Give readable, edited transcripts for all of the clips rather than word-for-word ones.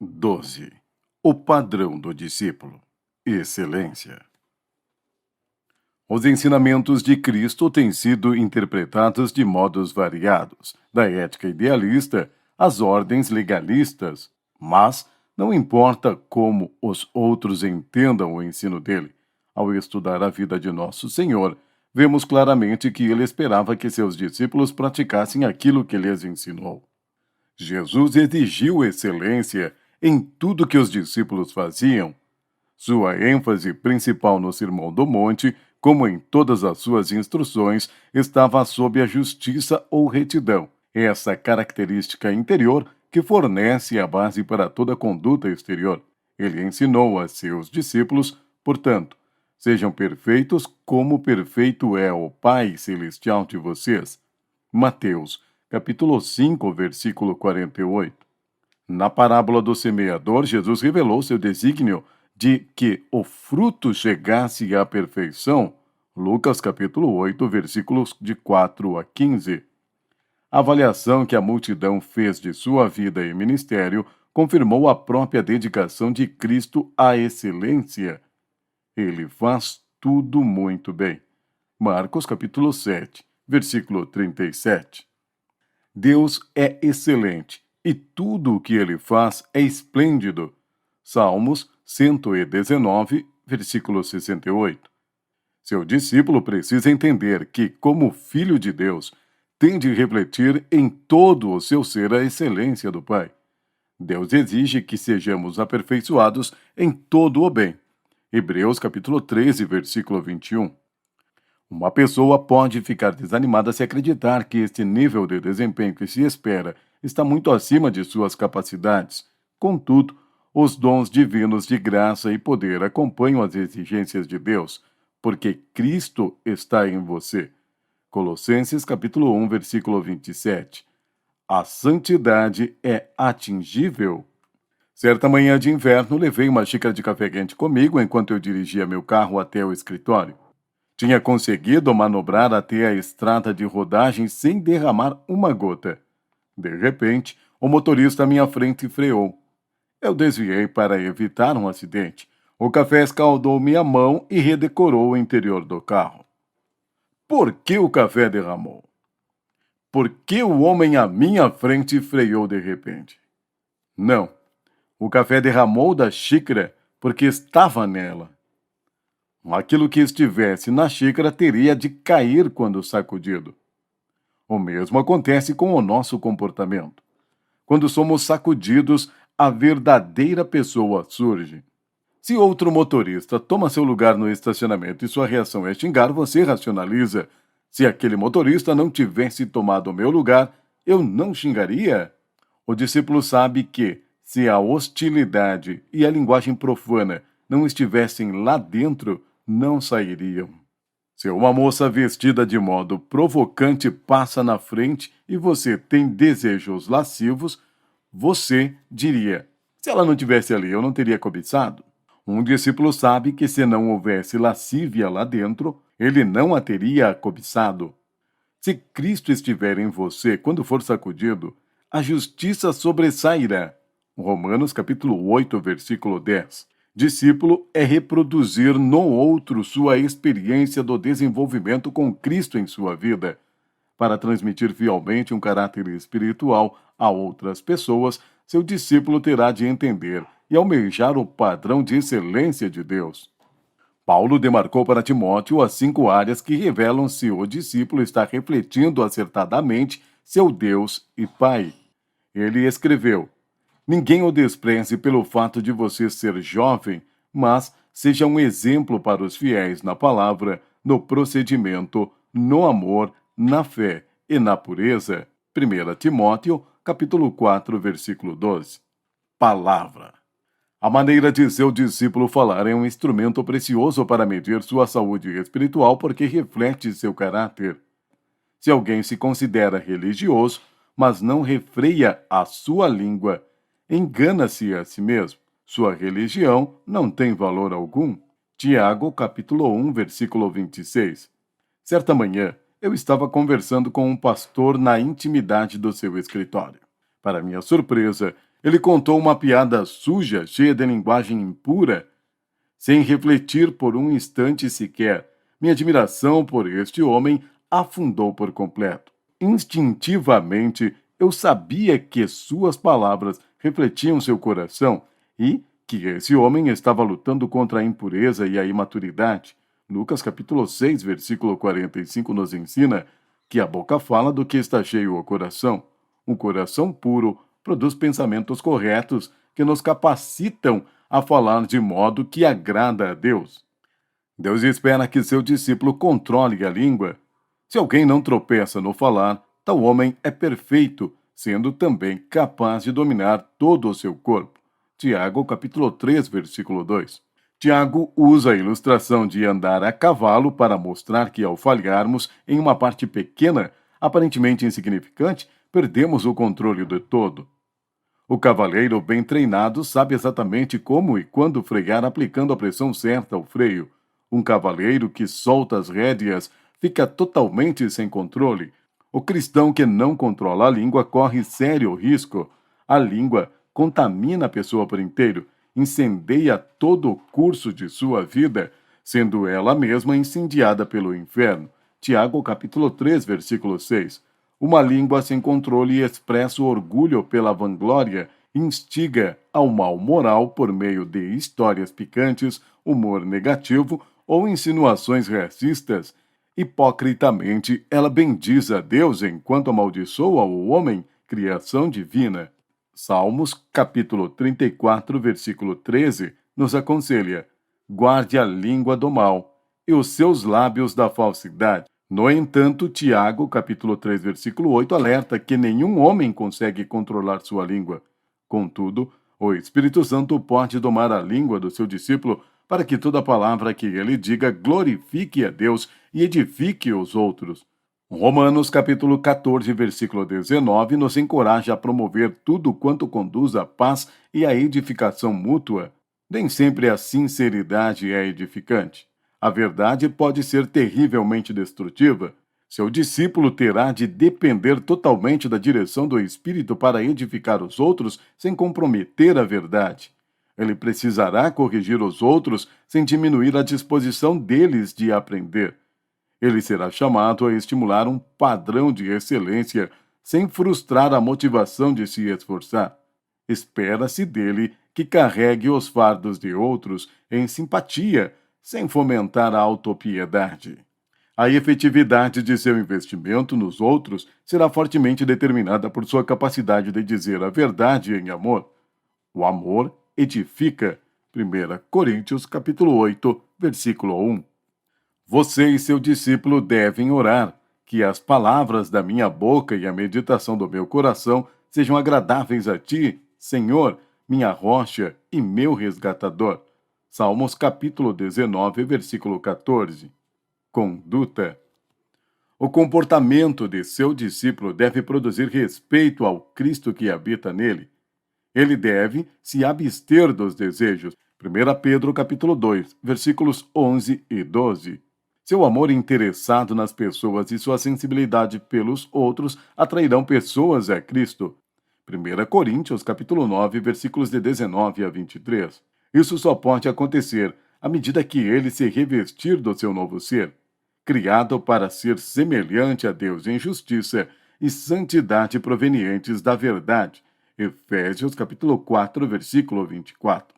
12. O padrão do discípulo. Excelência. Os ensinamentos de Cristo têm sido interpretados de modos variados, da ética idealista às ordens legalistas, mas não importa como os outros entendam o ensino dele. Ao estudar a vida de Nosso Senhor, vemos claramente que ele esperava que seus discípulos praticassem aquilo que lhes ensinou. Jesus exigiu excelência em tudo que os discípulos faziam. Sua ênfase principal no Sermão do Monte, como em todas as suas instruções, estava sob a justiça ou retidão, essa característica interior que fornece a base para toda conduta exterior. Ele ensinou a seus discípulos, portanto, sejam perfeitos como perfeito é o Pai Celestial de vocês. Mateus, capítulo 5, versículo 48. Na parábola do semeador, Jesus revelou seu desígnio de que o fruto chegasse à perfeição. Lucas, capítulo 8, versículos de 4 a 15. A avaliação que a multidão fez de sua vida e ministério confirmou a própria dedicação de Cristo à excelência. Ele faz tudo muito bem. Marcos, capítulo 7, versículo 37. Deus é excelente e tudo o que ele faz é esplêndido. Salmos 119, versículo 68. Seu discípulo precisa entender que, como filho de Deus, tem de refletir em todo o seu ser a excelência do Pai. Deus exige que sejamos aperfeiçoados em todo o bem. Hebreus capítulo 13, versículo 21. Uma pessoa pode ficar desanimada se acreditar que este nível de desempenho que se espera está muito acima de suas capacidades. Contudo, os dons divinos de graça e poder acompanham as exigências de Deus, porque Cristo está em você. Colossenses capítulo 1, versículo 27. A santidade é atingível. Certa manhã de inverno, levei uma xícara de café quente comigo enquanto eu dirigia meu carro até o escritório. Tinha conseguido manobrar até a estrada de rodagem sem derramar uma gota. De repente, o motorista à minha frente freou. Eu desviei para evitar um acidente. O café escaldou minha mão e redecorou o interior do carro. Por que o café derramou? Por que o homem à minha frente freou de repente? Não, o café derramou da xícara porque estava nela. Aquilo que estivesse na xícara teria de cair quando sacudido. O mesmo acontece com o nosso comportamento. Quando somos sacudidos, a verdadeira pessoa surge. Se outro motorista toma seu lugar no estacionamento e sua reação é xingar, você racionaliza. Se aquele motorista não tivesse tomado o meu lugar, eu não xingaria? O discípulo sabe que, se a hostilidade e a linguagem profana não estivessem lá dentro, não sairiam. Se uma moça vestida de modo provocante passa na frente e você tem desejos lascivos, você diria: se ela não tivesse ali, eu não teria cobiçado. Um discípulo sabe que se não houvesse lascívia lá dentro, ele não a teria cobiçado. Se Cristo estiver em você quando for sacudido, a justiça sobressairá. Romanos capítulo 8, versículo 10. Discípulo é reproduzir no outro sua experiência do desenvolvimento com Cristo em sua vida. Para transmitir fielmente um caráter espiritual a outras pessoas, seu discípulo terá de entender e almejar o padrão de excelência de Deus. Paulo demarcou para Timóteo as 5 áreas que revelam se o discípulo está refletindo acertadamente seu Deus e Pai. Ele escreveu: ninguém o despreze pelo fato de você ser jovem, mas seja um exemplo para os fiéis na palavra, no procedimento, no amor, na fé e na pureza. 1 Timóteo, capítulo 4, versículo 12. Palavra. A maneira de seu discípulo falar é um instrumento precioso para medir sua saúde espiritual porque reflete seu caráter. Se alguém se considera religioso, mas não refreia a sua língua, engana-se a si mesmo. Sua religião não tem valor algum. Tiago, capítulo 1, versículo 26. Certa manhã, eu estava conversando com um pastor na intimidade do seu escritório. Para minha surpresa, Ele contou uma piada suja, cheia de linguagem impura, sem refletir por um instante sequer. Minha admiração por este homem afundou por completo. Instintivamente, eu sabia que suas palavras refletiam seu coração e que esse homem estava lutando contra a impureza e a imaturidade. Lucas capítulo 6, versículo 45 nos ensina que a boca fala do que está cheio o coração. Um coração puro produz pensamentos corretos que nos capacitam a falar de modo que agrada a Deus. Deus espera que seu discípulo controle a língua. Se alguém não tropeça no falar, tal homem é perfeito, sendo também capaz de dominar todo o seu corpo. Tiago, capítulo 3, versículo 2. Tiago usa a ilustração de andar a cavalo para mostrar que, ao falharmos em uma parte pequena, aparentemente insignificante, perdemos o controle do todo. O cavaleiro bem treinado sabe exatamente como e quando frear aplicando a pressão certa ao freio. Um cavaleiro que solta as rédeas fica totalmente sem controle. O cristão que não controla a língua corre sério risco. A língua contamina a pessoa por inteiro, incendeia todo o curso de sua vida, sendo ela mesma incendiada pelo inferno. Tiago capítulo 3, versículo 6. Uma língua sem controle expressa o orgulho pela vanglória, instiga ao mal moral por meio de histórias picantes, humor negativo ou insinuações racistas. Hipocritamente, ela bendiz a Deus enquanto amaldiçoa o homem, criação divina. Salmos, capítulo 34, versículo 13, nos aconselha: guarde a língua do mal e os seus lábios da falsidade. No entanto, Tiago, capítulo 3, versículo 8, alerta que nenhum homem consegue controlar sua língua. Contudo, o Espírito Santo pode domar a língua do seu discípulo para que toda palavra que ele diga glorifique a Deus e edifique os outros. Romanos, capítulo 14, versículo 19, nos encoraja a promover tudo quanto conduz à paz e à edificação mútua. Nem sempre a sinceridade é edificante. A verdade pode ser terrivelmente destrutiva. Seu discípulo terá de depender totalmente da direção do Espírito para edificar os outros sem comprometer a verdade. Ele precisará corrigir os outros sem diminuir a disposição deles de aprender. Ele será chamado a estimular um padrão de excelência sem frustrar a motivação de se esforçar. Espera-se dele que carregue os fardos de outros em simpatia, sem fomentar a autopiedade. A efetividade de seu investimento nos outros será fortemente determinada por sua capacidade de dizer a verdade em amor. O amor edifica. 1 Coríntios, capítulo 8, versículo 1. Você e seu discípulo devem orar, que as palavras da minha boca e a meditação do meu coração sejam agradáveis a ti, Senhor, minha rocha e meu resgatador. Salmos capítulo 19, versículo 14. Conduta. O comportamento de seu discípulo deve produzir respeito ao Cristo que habita nele. Ele deve se abster dos desejos. 1 Pedro capítulo 2, versículos 11 e 12. Seu amor interessado nas pessoas e sua sensibilidade pelos outros atrairão pessoas a Cristo. 1 Coríntios capítulo 9, versículos de 19 a 23. Isso só pode acontecer à medida que ele se revestir do seu novo ser, criado para ser semelhante a Deus em justiça e santidade provenientes da verdade. Efésios capítulo 4, versículo 24.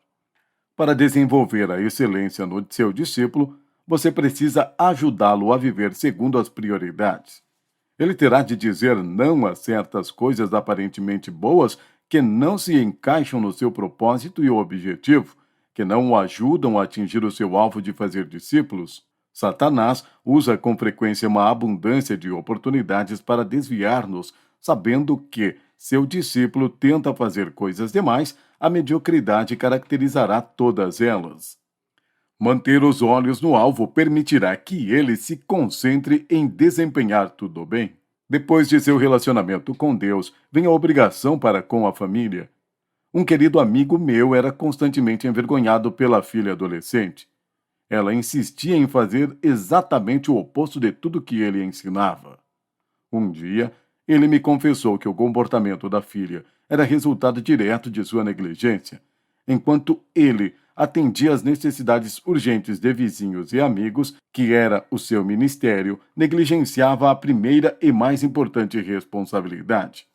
Para desenvolver a excelência no seu discípulo, você precisa ajudá-lo a viver segundo as prioridades. Ele terá de dizer não a certas coisas aparentemente boas que não se encaixam no seu propósito e objetivo, que não o ajudam a atingir o seu alvo de fazer discípulos. Satanás usa com frequência uma abundância de oportunidades para desviar-nos, sabendo que seu discípulo tenta fazer coisas demais, a mediocridade caracterizará todas elas. Manter os olhos no alvo permitirá que ele se concentre em desempenhar tudo bem. Depois de seu relacionamento com Deus, vem a obrigação para com a família. Um querido amigo meu era constantemente envergonhado pela filha adolescente. Ela insistia em fazer exatamente o oposto de tudo que ele ensinava. Um dia, Ele me confessou que o comportamento da filha era resultado direto de sua negligência. Enquanto ele atendia às necessidades urgentes de vizinhos e amigos, que era o seu ministério, negligenciava a primeira e mais importante responsabilidade.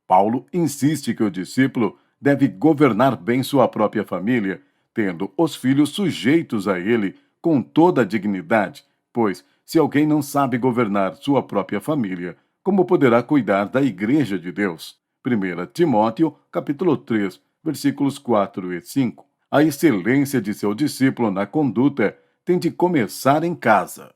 Paulo insiste que o discípulo deve governar bem sua própria família, tendo os filhos sujeitos a ele com toda a dignidade, pois, se alguém não sabe governar sua própria família, como poderá cuidar da igreja de Deus? 1 Timóteo, capítulo 3, versículos 4 e 5. A excelência de seu discípulo na conduta tem de começar em casa.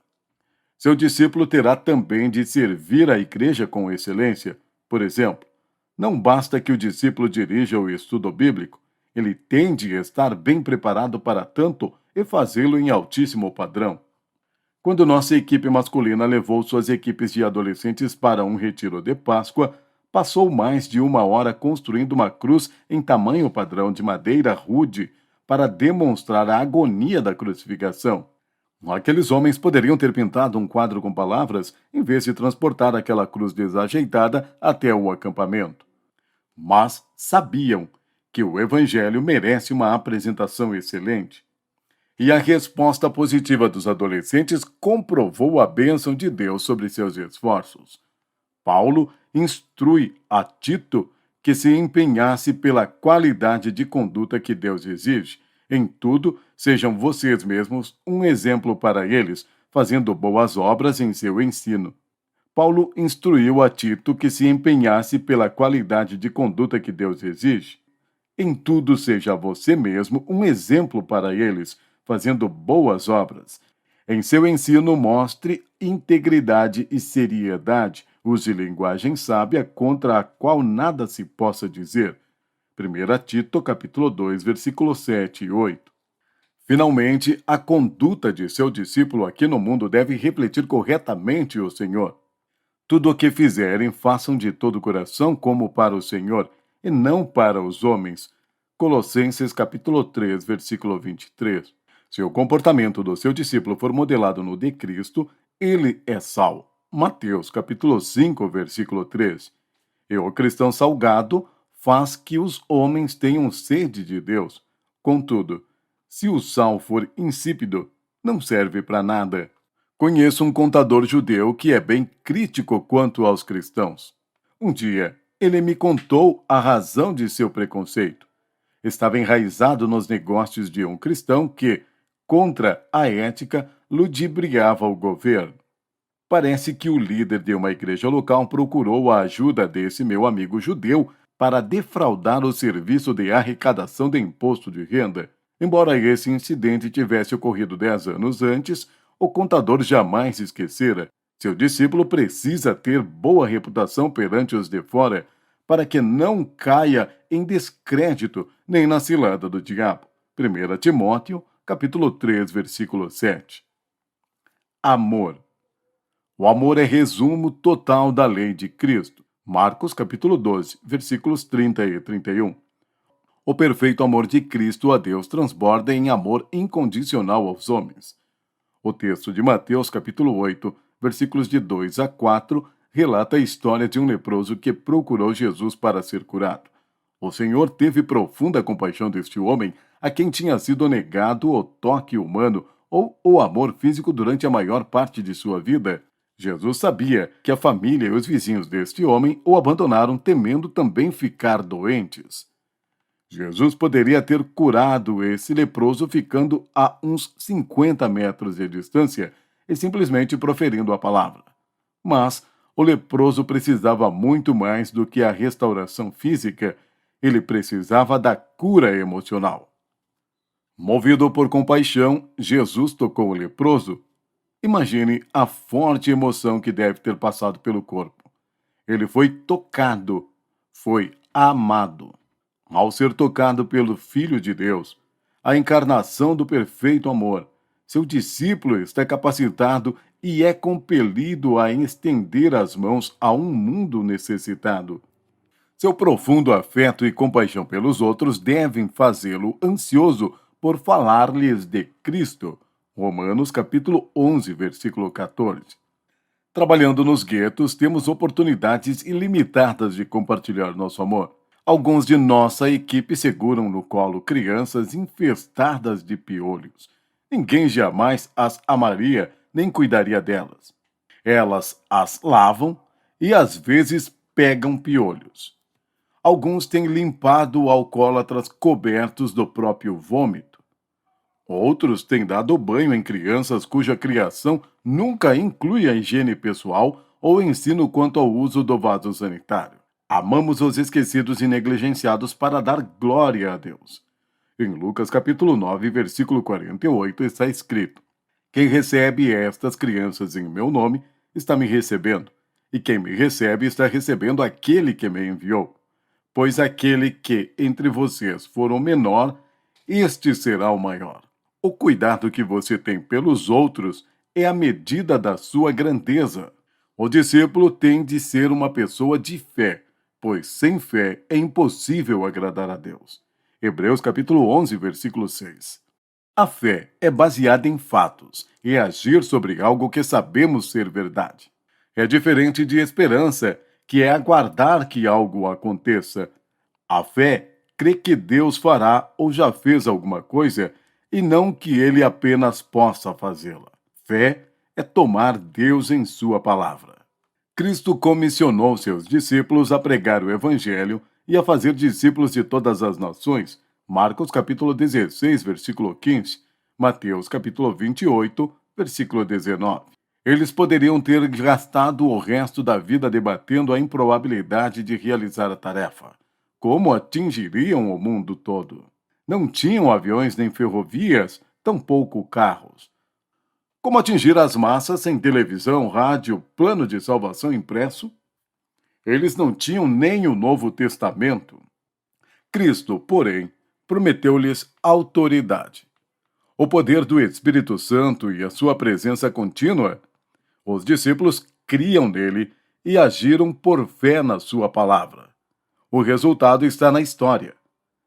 Seu discípulo terá também de servir a igreja com excelência. Por exemplo, não basta que o discípulo dirija o estudo bíblico, ele tem de estar bem preparado para tanto e fazê-lo em altíssimo padrão. Quando nossa equipe masculina levou suas equipes de adolescentes para um retiro de Páscoa, passou mais de 1 hora construindo uma cruz em tamanho padrão de madeira rude para demonstrar a agonia da crucificação. Aqueles homens poderiam ter pintado um quadro com palavras em vez de transportar aquela cruz desajeitada até o acampamento. Mas sabiam que o Evangelho merece uma apresentação excelente. E a resposta positiva dos adolescentes comprovou a bênção de Deus sobre seus esforços. Paulo instrui a Tito que se empenhasse pela qualidade de conduta que Deus exige. Em tudo, sejam vocês mesmos um exemplo para eles, fazendo boas obras em seu ensino. Paulo instruiu a Tito que se empenhasse pela qualidade de conduta que Deus exige. Em tudo, seja você mesmo um exemplo para eles, fazendo boas obras. Em seu ensino, mostre integridade e seriedade. Use linguagem sábia contra a qual nada se possa dizer. 1 Tito, capítulo 2, versículos 7 e 8. Finalmente, a conduta de seu discípulo aqui no mundo deve refletir corretamente o Senhor. Tudo o que fizerem, façam de todo o coração como para o Senhor, e não para os homens. Colossenses, capítulo 3, versículo 23. Se o comportamento do seu discípulo for modelado no de Cristo, ele é sal. Mateus, capítulo 5, versículo 3. E o cristão salgado faz que os homens tenham sede de Deus. Contudo, se o sal for insípido, não serve para nada. Conheço um contador judeu que é bem crítico quanto aos cristãos. Um dia, ele me contou a razão de seu preconceito. Estava enraizado nos negócios de um cristão que, contra a ética, ludibriava o governo. Parece que o líder de uma igreja local procurou a ajuda desse meu amigo judeu para defraudar o serviço de arrecadação de imposto de renda. Embora esse incidente tivesse ocorrido 10 anos antes, o contador jamais esquecera. Seu discípulo precisa ter boa reputação perante os de fora, para que não caia em descrédito nem na cilada do diabo. 1 Timóteo, capítulo 3, versículo 7. Amor. O amor é resumo total da lei de Cristo. Marcos, capítulo 12, versículos 30 e 31. O perfeito amor de Cristo a Deus transborda em amor incondicional aos homens. O texto de Mateus, capítulo 8, versículos de 2 a 4, relata a história de um leproso que procurou Jesus para ser curado. O Senhor teve profunda compaixão deste homem, a quem tinha sido negado o toque humano ou o amor físico durante a maior parte de sua vida. Jesus sabia que a família e os vizinhos deste homem o abandonaram, temendo também ficar doentes. Jesus poderia ter curado esse leproso ficando a uns 50 metros de distância e simplesmente proferindo a palavra. Mas o leproso precisava muito mais do que a restauração física, ele precisava da cura emocional. Movido por compaixão, Jesus tocou o leproso. Imagine a forte emoção que deve ter passado pelo corpo. Ele foi tocado, foi amado. Ao ser tocado pelo Filho de Deus, a encarnação do perfeito amor, seu discípulo está capacitado e é compelido a estender as mãos a um mundo necessitado. Seu profundo afeto e compaixão pelos outros devem fazê-lo ansioso por falar-lhes de Cristo. Romanos capítulo 11, versículo 14. Trabalhando nos guetos, temos oportunidades ilimitadas de compartilhar nosso amor. Alguns de nossa equipe seguram no colo crianças infestadas de piolhos. Ninguém jamais as amaria nem cuidaria delas. Elas as lavam e às vezes pegam piolhos. Alguns têm limpado alcoólatras cobertos do próprio vômito. Outros têm dado banho em crianças cuja criação nunca inclui a higiene pessoal ou ensino quanto ao uso do vaso sanitário. Amamos os esquecidos e negligenciados para dar glória a Deus. Em Lucas capítulo 9, versículo 48, está escrito: Quem recebe estas crianças em meu nome, está me recebendo, e quem me recebe está recebendo aquele que me enviou. Pois aquele que entre vocês for o menor, este será o maior. O cuidado que você tem pelos outros é a medida da sua grandeza. O discípulo tem de ser uma pessoa de fé, pois sem fé é impossível agradar a Deus. Hebreus capítulo 11, versículo 6. A fé é baseada em fatos, é agir sobre algo que sabemos ser verdade. É diferente de esperança, que é aguardar que algo aconteça. A fé crê que Deus fará ou já fez alguma coisa e não que ele apenas possa fazê-la. Fé é tomar Deus em sua palavra. Cristo comissionou seus discípulos a pregar o evangelho e a fazer discípulos de todas as nações. Marcos capítulo 16, versículo 15, Mateus capítulo 28, versículo 19. Eles poderiam ter gastado o resto da vida debatendo a improbabilidade de realizar a tarefa. Como atingiriam o mundo todo? Não tinham aviões nem ferrovias, tampouco carros. Como atingir as massas sem televisão, rádio, plano de salvação impresso? Eles não tinham nem o Novo Testamento. Cristo, porém, prometeu-lhes autoridade. O poder do Espírito Santo e a sua presença contínua. Os discípulos criam nele e agiram por fé na sua palavra. O resultado está na história.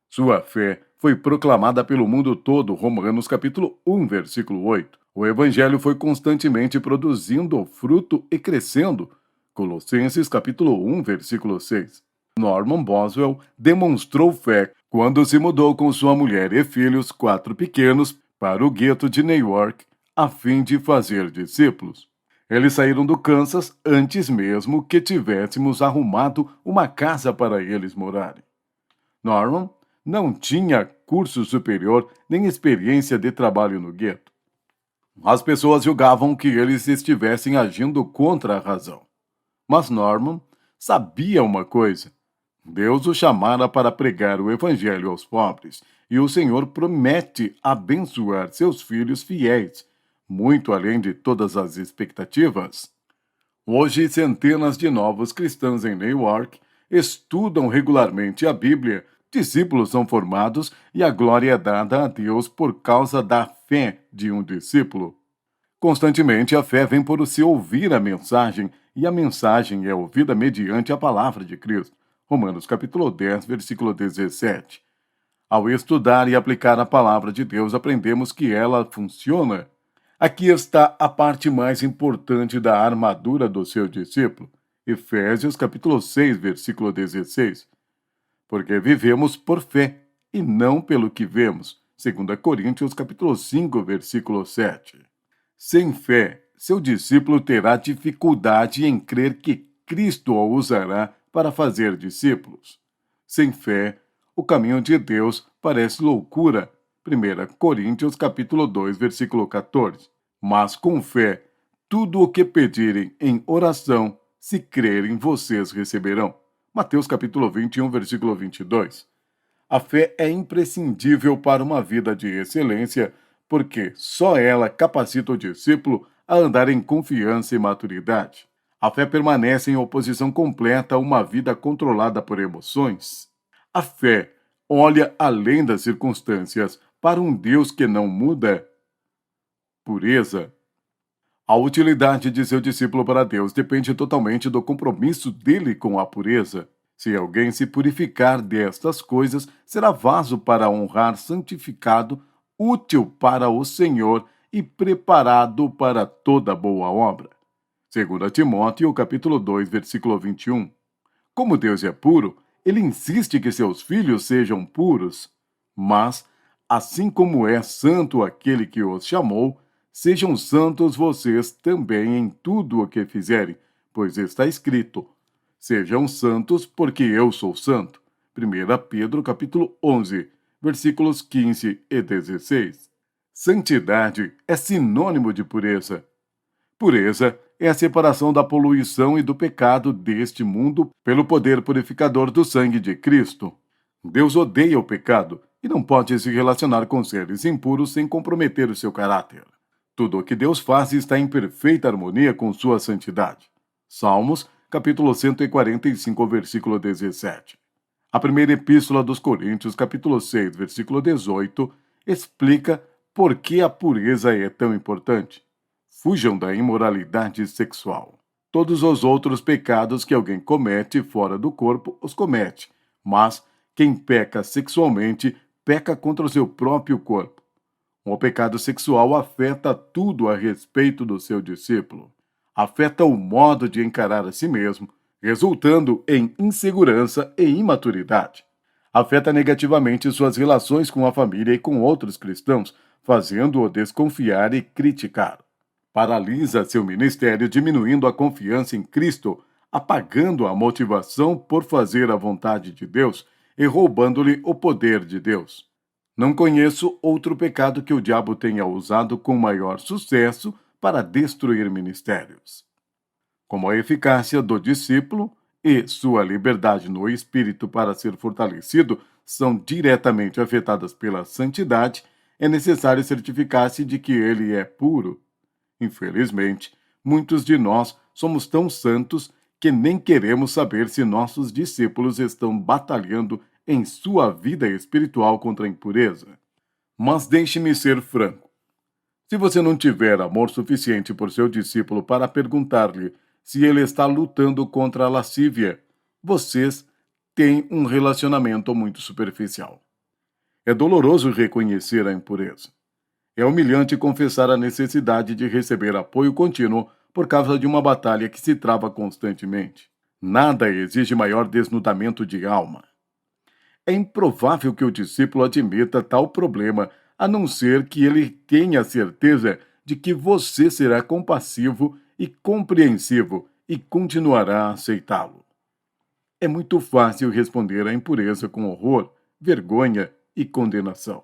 Sua fé foi proclamada pelo mundo todo, Romanos capítulo 1, versículo 8. O evangelho foi constantemente produzindo fruto e crescendo, Colossenses capítulo 1, versículo 6. Norman Boswell demonstrou fé quando se mudou com sua mulher e filhos, 4 pequenos, para o gueto de New York, a fim de fazer discípulos. Eles saíram do Kansas antes mesmo que tivéssemos arrumado uma casa para eles morarem. Norman não tinha curso superior nem experiência de trabalho no gueto. As pessoas julgavam que eles estivessem agindo contra a razão. Mas Norman sabia uma coisa: Deus o chamara para pregar o evangelho aos pobres, e o Senhor promete abençoar seus filhos fiéis, muito além de todas as expectativas. Hoje, centenas de novos cristãos em New York estudam regularmente a Bíblia, discípulos são formados e a glória é dada a Deus por causa da fé de um discípulo. Constantemente a fé vem por se ouvir a mensagem, e a mensagem é ouvida mediante a palavra de Cristo. Romanos capítulo 10, versículo 17. Ao estudar e aplicar a palavra de Deus, aprendemos que ela funciona. Aqui está a parte mais importante da armadura do seu discípulo. Efésios capítulo 6, versículo 16. Porque vivemos por fé, e não pelo que vemos. 2 Coríntios capítulo 5, versículo 7. Sem fé, seu discípulo terá dificuldade em crer que Cristo o usará para fazer discípulos. Sem fé, o caminho de Deus parece loucura. 1 Coríntios capítulo 2, versículo 14. Mas com fé, tudo o que pedirem em oração, se crerem, vocês receberão. Mateus capítulo 21, versículo 22. A fé é imprescindível para uma vida de excelência, porque só ela capacita o discípulo a andar em confiança e maturidade. A fé permanece em oposição completa a uma vida controlada por emoções. A fé olha além das circunstâncias para um Deus que não muda. Pureza. A utilidade de seu discípulo para Deus depende totalmente do compromisso dele com a pureza. Se alguém se purificar destas coisas, será vaso para honrar, santificado, útil para o Senhor e preparado para toda boa obra. 2 Timóteo, capítulo 2, versículo 21. Como Deus é puro, ele insiste que seus filhos sejam puros. Mas, assim como é santo aquele que os chamou, sejam santos vocês também em tudo o que fizerem, pois está escrito: sejam santos, porque eu sou santo. 1 Pedro, capítulo 11, versículos 15 e 16. Santidade é sinônimo de pureza. Pureza é a separação da poluição e do pecado deste mundo pelo poder purificador do sangue de Cristo. Deus odeia o pecado e não pode se relacionar com seres impuros sem comprometer o seu caráter. Tudo o que Deus faz está em perfeita harmonia com sua santidade. Salmos, capítulo 145, versículo 17. A primeira epístola dos Coríntios, capítulo 6, versículo 18, explica por que a pureza é tão importante. Fujam da imoralidade sexual. Todos os outros pecados que alguém comete fora do corpo os comete, mas quem peca sexualmente peca contra o seu próprio corpo. O pecado sexual afeta tudo a respeito do seu discípulo. Afeta o modo de encarar a si mesmo, resultando em insegurança e imaturidade. Afeta negativamente suas relações com a família e com outros cristãos, fazendo-o desconfiar e criticar. Paralisa seu ministério, diminuindo a confiança em Cristo, apagando a motivação por fazer a vontade de Deus e roubando-lhe o poder de Deus. Não conheço outro pecado que o diabo tenha usado com maior sucesso para destruir ministérios. Como a eficácia do discípulo e sua liberdade no espírito para ser fortalecido são diretamente afetadas pela santidade, é necessário certificar-se de que ele é puro. Infelizmente, muitos de nós somos tão santos que nem queremos saber se nossos discípulos estão batalhando em sua vida espiritual contra a impureza. Mas deixe-me ser franco. Se você não tiver amor suficiente por seu discípulo para perguntar-lhe se ele está lutando contra a lascívia, vocês têm um relacionamento muito superficial. É doloroso reconhecer a impureza. É humilhante confessar a necessidade de receber apoio contínuo por causa de uma batalha que se trava constantemente. Nada exige maior desnudamento de alma. É improvável que o discípulo admita tal problema, a não ser que ele tenha certeza de que você será compassivo e compreensivo e continuará a aceitá-lo. É muito fácil responder à impureza com horror, vergonha e condenação.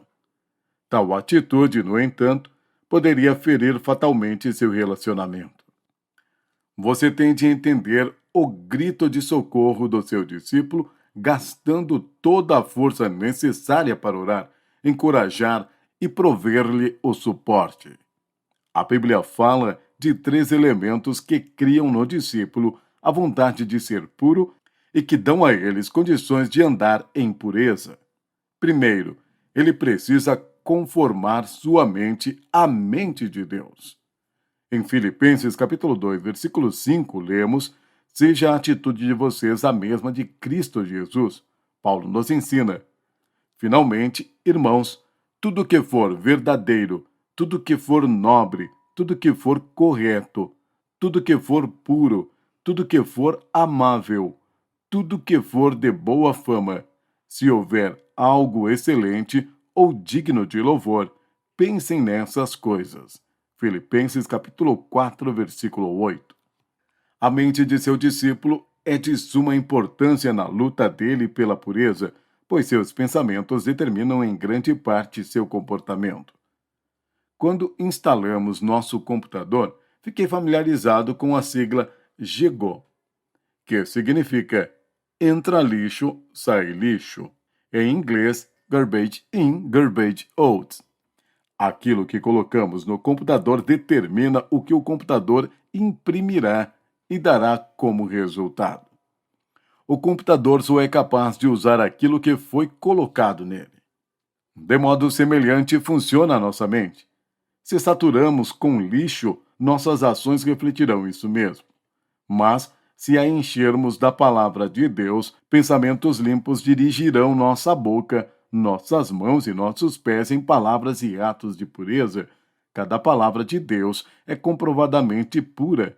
Tal atitude, no entanto, poderia ferir fatalmente seu relacionamento. Você tem de entender o grito de socorro do seu discípulo, gastando toda a força necessária para orar, encorajar e prover-lhe o suporte. A Bíblia fala de 3 elementos que criam no discípulo a vontade de ser puro e que dão a eles condições de andar em pureza. Primeiro, ele precisa conformar sua mente à mente de Deus. Em Filipenses capítulo 2, versículo 5, lemos: seja a atitude de vocês a mesma de Cristo Jesus. Paulo nos ensina: finalmente, irmãos, tudo que for verdadeiro, tudo que for nobre, tudo que for correto, tudo que for puro, tudo que for amável, tudo que for de boa fama, se houver algo excelente ou digno de louvor, pensem nessas coisas. Filipenses capítulo 4, versículo 8. A mente de seu discípulo é de suma importância na luta dele pela pureza, pois seus pensamentos determinam em grande parte seu comportamento. Quando instalamos nosso computador, fiquei familiarizado com a sigla GEGO, que significa entra lixo, sai lixo. Em inglês, Garbage In, Garbage Out. Aquilo que colocamos no computador determina o que o computador imprimirá e dará como resultado. O computador só é capaz de usar aquilo que foi colocado nele. De modo semelhante funciona a nossa mente. Se saturamos com lixo, nossas ações refletirão isso mesmo. Mas, se a enchermos da palavra de Deus, pensamentos limpos dirigirão nossa boca, nossas mãos e nossos pés em palavras e atos de pureza. Cada palavra de Deus é comprovadamente pura.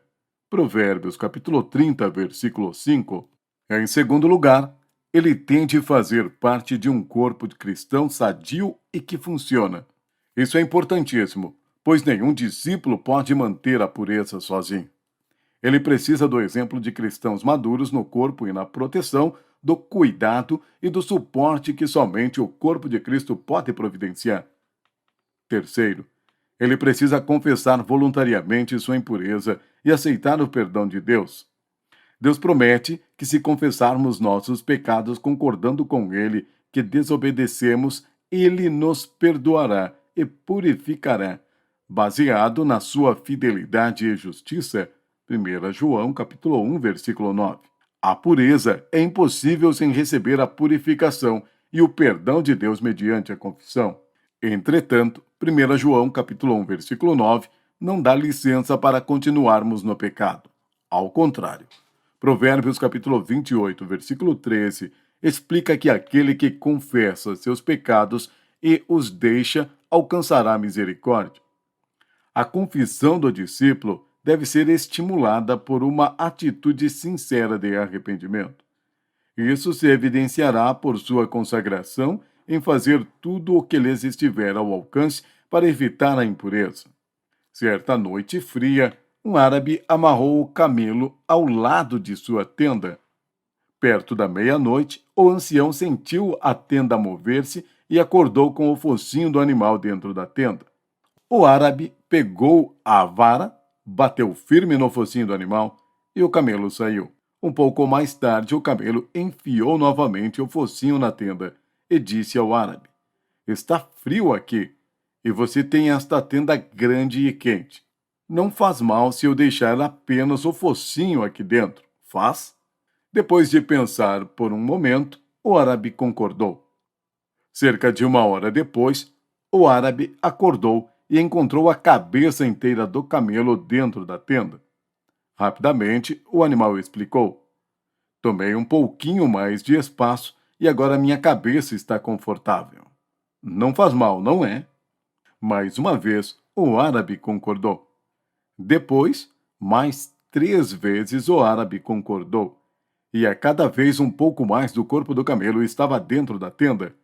Provérbios capítulo 30, versículo 5. Em segundo lugar, ele tem de fazer parte de um corpo de cristão sadio e que funciona. Isso é importantíssimo, pois nenhum discípulo pode manter a pureza sozinho. Ele precisa do exemplo de cristãos maduros no corpo e na proteção, do cuidado e do suporte que somente o corpo de Cristo pode providenciar. Terceiro, ele precisa confessar voluntariamente sua impureza e aceitar o perdão de Deus. Deus promete que, se confessarmos nossos pecados concordando com Ele que desobedecemos, Ele nos perdoará e purificará, baseado na sua fidelidade e justiça. 1 João capítulo 1, versículo 9. A pureza é impossível sem receber a purificação e o perdão de Deus mediante a confissão. Entretanto, 1 João capítulo 1, versículo 9, não dá licença para continuarmos no pecado. Ao contrário, Provérbios capítulo 28, versículo 13, explica que aquele que confessa seus pecados e os deixa alcançará misericórdia. A confissão do discípulo deve ser estimulada por uma atitude sincera de arrependimento. Isso se evidenciará por sua consagração em fazer tudo o que lhes estiver ao alcance para evitar a impureza. Certa noite fria, um árabe amarrou o camelo ao lado de sua tenda. Perto da meia-noite, o ancião sentiu a tenda mover-se e acordou com o focinho do animal dentro da tenda. O árabe pegou a vara, bateu firme no focinho do animal e o camelo saiu. Um pouco mais tarde, o camelo enfiou novamente o focinho na tenda e disse ao árabe: "Está frio aqui, e você tem esta tenda grande e quente. Não faz mal se eu deixar apenas o focinho aqui dentro, faz?" Depois de pensar por um momento, o árabe concordou. Cerca de uma hora depois, o árabe acordou e encontrou a cabeça inteira do camelo dentro da tenda. Rapidamente, o animal explicou: "Tomei um pouquinho mais de espaço e agora minha cabeça está confortável." "Não faz mal, não é?" Mais uma vez, o árabe concordou. Depois, mais 3 vezes o árabe concordou, e a cada vez um pouco mais do corpo do camelo estava dentro da tenda.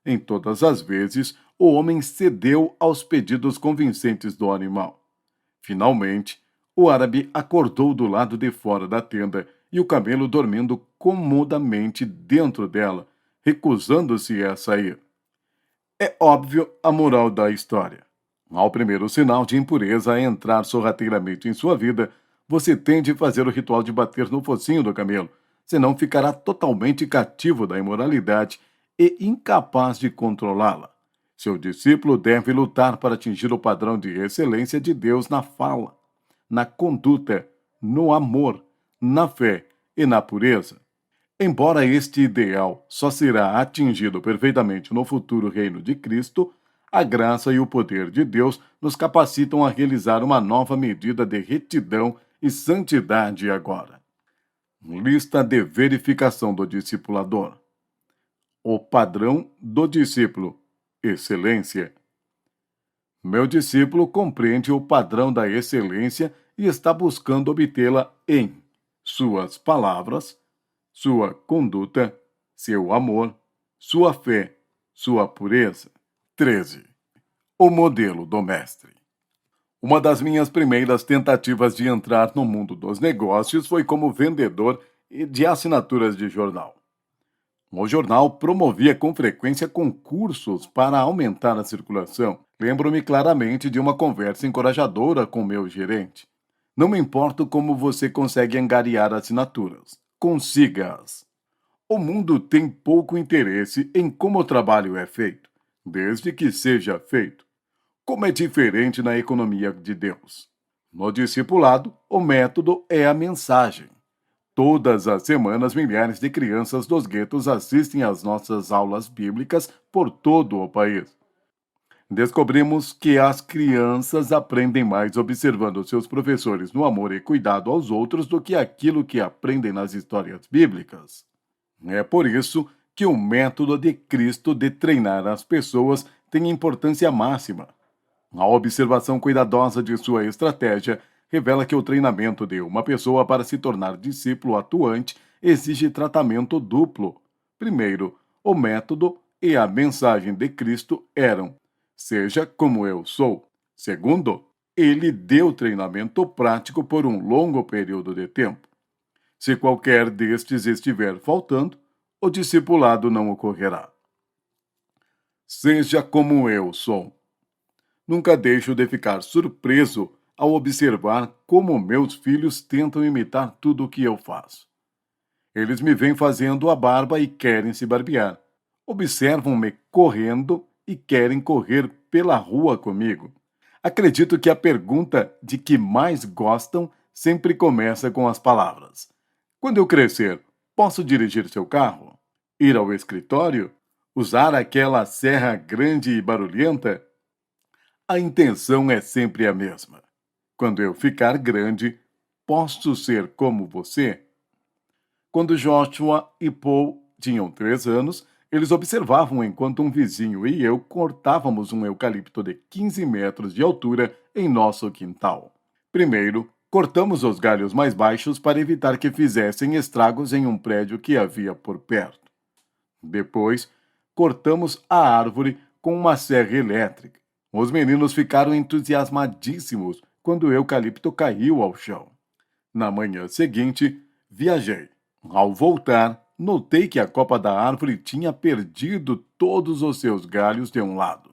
Em todas as vezes, o homem cedeu aos pedidos convincentes do animal. Finalmente, o árabe acordou do lado de fora da tenda e o camelo dormindo comodamente dentro dela, recusando-se a sair. É óbvio a moral da história. Ao primeiro sinal de impureza a entrar sorrateiramente em sua vida, você tem de fazer o ritual de bater no focinho do camelo, senão ficará totalmente cativo da imoralidade e incapaz de controlá-la. Seu discípulo deve lutar para atingir o padrão de excelência de Deus na fala, na conduta, no amor, na fé e na pureza. Embora este ideal só será atingido perfeitamente no futuro reino de Cristo, a graça e o poder de Deus nos capacitam a realizar uma nova medida de retidão e santidade agora. Lista de verificação do discipulador. O padrão do discípulo. Excelência. Meu discípulo compreende o padrão da excelência e está buscando obtê-la em suas palavras, sua conduta, seu amor, sua fé, sua pureza. 13. O modelo do mestre. Uma das minhas primeiras tentativas de entrar no mundo dos negócios foi como vendedor de assinaturas de jornal. O jornal promovia com frequência concursos para aumentar a circulação. Lembro-me claramente de uma conversa encorajadora com meu gerente. "Não me importo como você consegue angariar assinaturas. Consiga-as. O mundo tem pouco interesse em como o trabalho é feito, desde que seja feito. Como é diferente na economia de Deus. No discipulado, o método é a mensagem. Todas as semanas, milhares de crianças dos guetos assistem às nossas aulas bíblicas por todo o país. Descobrimos que as crianças aprendem mais observando seus professores no amor e cuidado aos outros do que aquilo que aprendem nas histórias bíblicas. É por isso que o método de Cristo de treinar as pessoas tem importância máxima. A observação cuidadosa de sua estratégia revela que o treinamento de uma pessoa para se tornar discípulo atuante exige tratamento duplo. Primeiro, o método e a mensagem de Cristo eram: seja como eu sou. Segundo, ele deu treinamento prático por um longo período de tempo. Se qualquer destes estiver faltando, o discipulado não ocorrerá. Seja como eu sou. Nunca deixo de ficar surpreso ao observar como meus filhos tentam imitar tudo o que eu faço. Eles me veem fazendo a barba e querem se barbear. Observam-me correndo e querem correr pela rua comigo. Acredito que a pergunta de que mais gostam sempre começa com as palavras: quando eu crescer, posso dirigir seu carro? Ir ao escritório? Usar aquela serra grande e barulhenta? A intenção é sempre a mesma. Quando eu ficar grande, posso ser como você? Quando Joshua e Paul tinham 3 anos, eles observavam enquanto um vizinho e eu cortávamos um eucalipto de 15 metros de altura em nosso quintal. Primeiro, cortamos os galhos mais baixos para evitar que fizessem estragos em um prédio que havia por perto. Depois, cortamos a árvore com uma serra elétrica. Os meninos ficaram entusiasmadíssimos quando o eucalipto caiu ao chão. Na manhã seguinte, viajei. Ao voltar, notei que a copa da árvore tinha perdido todos os seus galhos de um lado.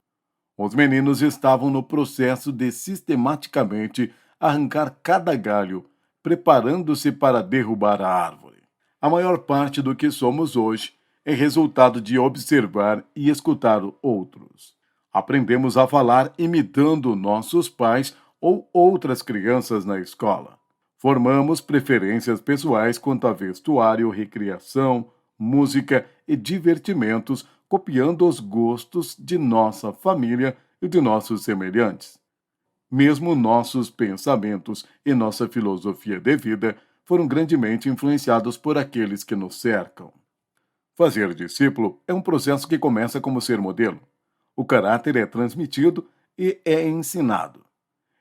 Os meninos estavam no processo de sistematicamente arrancar cada galho, preparando-se para derrubar a árvore. A maior parte do que somos hoje é resultado de observar e escutar outros. Aprendemos a falar imitando nossos pais ou outras crianças na escola. Formamos preferências pessoais quanto a vestuário, recreação, música e divertimentos, copiando os gostos de nossa família e de nossos semelhantes. Mesmo nossos pensamentos e nossa filosofia de vida foram grandemente influenciados por aqueles que nos cercam. Fazer discípulo é um processo que começa como ser modelo. O caráter é transmitido e é ensinado.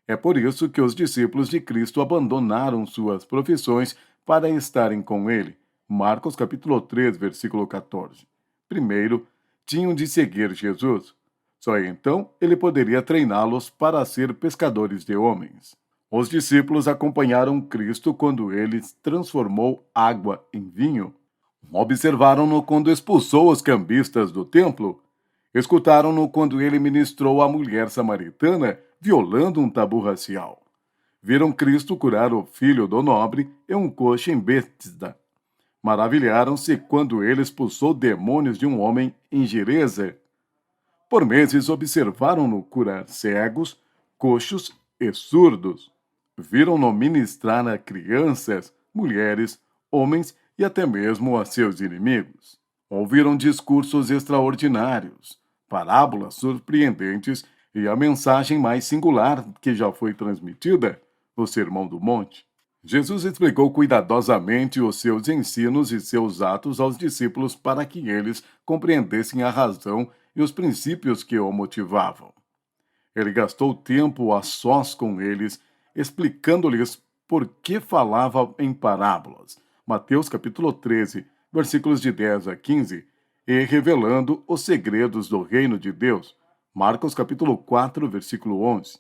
É por isso que os discípulos de Cristo abandonaram suas profissões para estarem com ele. Marcos capítulo 3, versículo 14. Primeiro, tinham de seguir Jesus. Só então ele poderia treiná-los para ser pescadores de homens. Os discípulos acompanharam Cristo quando ele transformou água em vinho. Observaram-no quando expulsou os cambistas do templo. Escutaram-no quando ele ministrou à mulher samaritana, violando um tabu racial. Viram Cristo curar o filho do nobre e um coxo em Bethesda. Maravilharam-se quando ele expulsou demônios de um homem em Geresa. Por meses observaram-no curar cegos, coxos e surdos. Viram-no ministrar a crianças, mulheres, homens e até mesmo a seus inimigos. Ouviram discursos extraordinários, parábolas surpreendentes e a mensagem mais singular que já foi transmitida, o Sermão do Monte. Jesus explicou cuidadosamente os seus ensinos e seus atos aos discípulos para que eles compreendessem a razão e os princípios que o motivavam. Ele gastou tempo a sós com eles, explicando-lhes por que falava em parábolas. Mateus capítulo 13, versículos de 10 a 15, e revelando os segredos do reino de Deus. Marcos capítulo 4, versículo 11.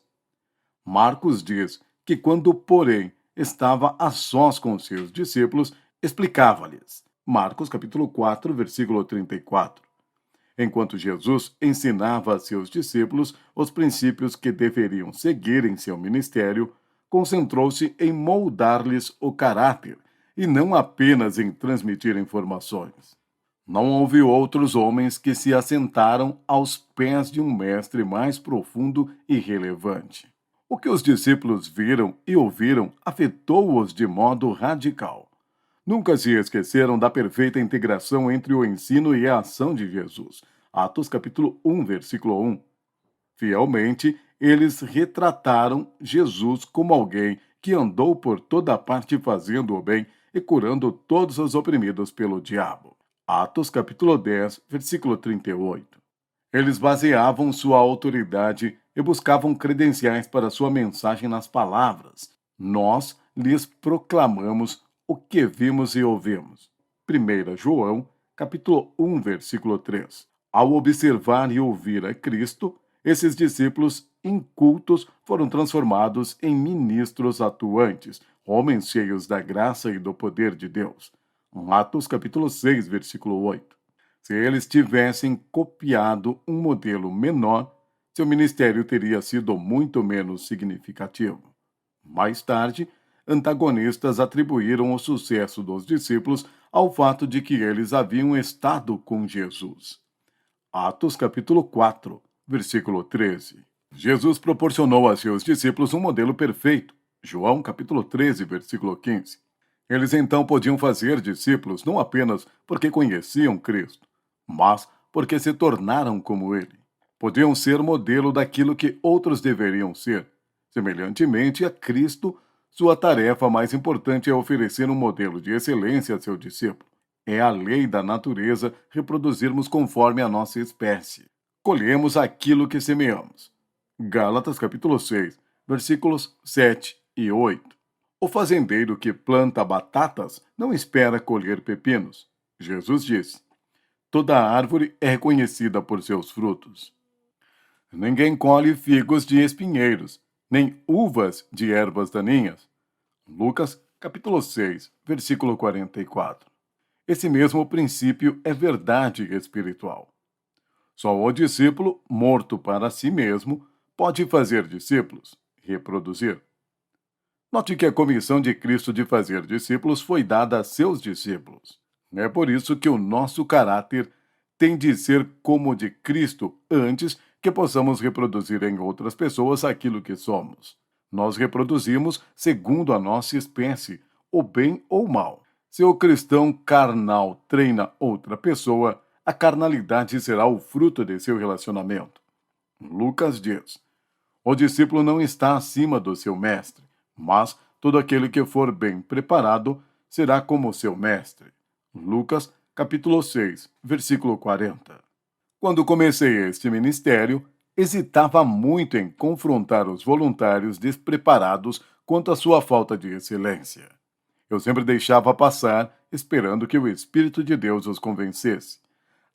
Marcos diz que quando, porém, estava a sós com seus discípulos, explicava-lhes. Marcos capítulo 4, versículo 34. Enquanto Jesus ensinava a seus discípulos os princípios que deveriam seguir em seu ministério, concentrou-se em moldar-lhes o caráter e não apenas em transmitir informações. Não houve outros homens que se assentaram aos pés de um mestre mais profundo e relevante. O que os discípulos viram e ouviram afetou-os de modo radical. Nunca se esqueceram da perfeita integração entre o ensino e a ação de Jesus. Atos capítulo 1, versículo 1. Fielmente, eles retrataram Jesus como alguém que andou por toda parte fazendo o bem e curando todos os oprimidos pelo diabo. Atos capítulo 10, versículo 38. Eles baseavam sua autoridade e buscavam credenciais para sua mensagem nas palavras: Nós lhes proclamamos o que vimos e ouvimos. 1 João, capítulo 1, versículo 3. Ao observar e ouvir a Cristo, esses discípulos incultos foram transformados em ministros atuantes, homens cheios da graça e do poder de Deus. Atos, capítulo 6, versículo 8. Se eles tivessem copiado um modelo menor, seu ministério teria sido muito menos significativo. Mais tarde, antagonistas atribuíram o sucesso dos discípulos ao fato de que eles haviam estado com Jesus. Atos capítulo 4, versículo 13. Jesus proporcionou a seus discípulos um modelo perfeito. João capítulo 13, versículo 15. Eles então podiam fazer discípulos não apenas porque conheciam Cristo, mas porque se tornaram como ele. Podiam ser modelo daquilo que outros deveriam ser. Semelhantemente a Cristo, sua tarefa mais importante é oferecer um modelo de excelência a seu discípulo. É a lei da natureza reproduzirmos conforme a nossa espécie. Colhemos aquilo que semeamos. Gálatas capítulo 6, versículos 7 e 8. O fazendeiro que planta batatas não espera colher pepinos. Jesus disse: toda árvore é reconhecida por seus frutos. Ninguém colhe figos de espinheiros, nem uvas de ervas daninhas. Lucas, capítulo 6, versículo 44. Esse mesmo princípio é verdade espiritual. Só o discípulo, morto para si mesmo, pode fazer discípulos, reproduzir. Note que a comissão de Cristo de fazer discípulos foi dada a seus discípulos. É por isso que o nosso caráter tem de ser como o de Cristo antes que possamos reproduzir em outras pessoas aquilo que somos. Nós reproduzimos segundo a nossa espécie, o bem ou o mal. Se o cristão carnal treina outra pessoa, a carnalidade será o fruto de seu relacionamento. Lucas diz: o discípulo não está acima do seu mestre, mas todo aquele que for bem preparado será como seu mestre. Lucas, capítulo 6, versículo 40. Quando comecei este ministério, hesitava muito em confrontar os voluntários despreparados quanto à sua falta de excelência. Eu sempre deixava passar, esperando que o Espírito de Deus os convencesse,